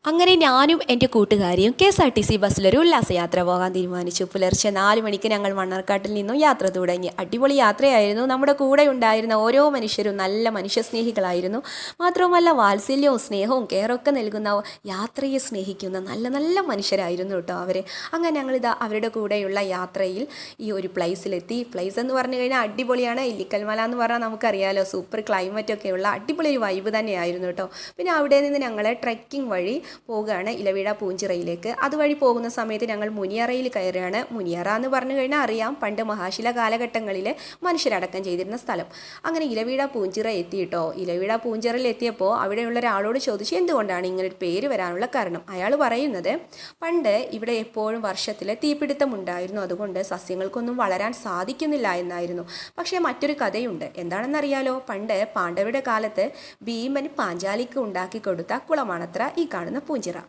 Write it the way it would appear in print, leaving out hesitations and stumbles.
അങ്ങനെ ഞാനും എൻ്റെ കൂട്ടുകാരിയും KSRTC ബസ്സിലൊരു ഉല്ലാസയാത്ര പോകാൻ തീരുമാനിച്ചു. പുലർച്ചെ 4 മണിക്ക് ഞങ്ങൾ മണ്ണാർക്കാട്ടിൽ നിന്നും യാത്ര തുടങ്ങി. അടിപൊളി യാത്രയായിരുന്നു. നമ്മുടെ കൂടെ ഉണ്ടായിരുന്ന ഓരോ മനുഷ്യരും നല്ല മനുഷ്യസ്നേഹികളായിരുന്നു. മാത്രവുമല്ല വാത്സല്യവും സ്നേഹവും കെയറൊക്കെ നൽകുന്ന, യാത്രയെ സ്നേഹിക്കുന്ന നല്ല നല്ല മനുഷ്യരായിരുന്നു കേട്ടോ അവർ. അങ്ങനെ ഞങ്ങളിതാ അവരുടെ കൂടെയുള്ള യാത്രയിൽ ഈ ഒരു പ്ലേസിലെത്തി. പ്ലേസ് എന്ന് പറഞ്ഞു കഴിഞ്ഞാൽ അടിപൊളിയാണ്. ഇല്ലിക്കൽമല എന്ന് പറഞ്ഞാൽ നമുക്കറിയാലോ, സൂപ്പർ ക്ലൈമറ്റൊക്കെയുള്ള അടിപൊളി ഒരു വൈബ് തന്നെയായിരുന്നു കേട്ടോ. പിന്നെ അവിടെ നിന്ന് ഞങ്ങൾ ട്രെക്കിംഗ് വഴി പോകുകയാണ് ഇലവീഴ പൂഞ്ചിറയിലേക്ക്. അതുവഴി പോകുന്ന സമയത്ത് ഞങ്ങൾ മുനിയറയിൽ കയറുകയാണ്. മുനിയറ എന്ന് പറഞ്ഞു കഴിഞ്ഞാൽ അറിയാം, പണ്ട് മഹാശില കാലഘട്ടങ്ങളിൽ മനുഷ്യരടക്കം ചെയ്തിരുന്ന സ്ഥലം. അങ്ങനെ ഇലവീഴ പൂഞ്ചിറ എത്തിയിട്ടോ. ഇലവീഴ പൂഞ്ചിറയിൽ എത്തിയപ്പോൾ അവിടെയുള്ള ഒരാളോട് ചോദിച്ചു എന്തുകൊണ്ടാണ് ഇങ്ങനൊരു പേര് വരാനുള്ള കാരണം. അയാൾ പറയുന്നത്, പണ്ട് ഇവിടെ എപ്പോഴും വർഷത്തിൽ തീപിടുത്തം ഉണ്ടായിരുന്നു, അതുകൊണ്ട് സസ്യങ്ങൾക്കൊന്നും വളരാൻ സാധിക്കുന്നില്ല എന്നായിരുന്നു. പക്ഷേ മറ്റൊരു കഥയുണ്ട്. എന്താണെന്നറിയാലോ, പണ്ട് പാണ്ഡവരുടെ കാലത്ത് ഭീമൻ പാഞ്ചാലിക്ക് ഉണ്ടാക്കി കൊടുത്ത കുളമാണത്ര ഈ കാണുന്ന പൂഞ്ചിറ.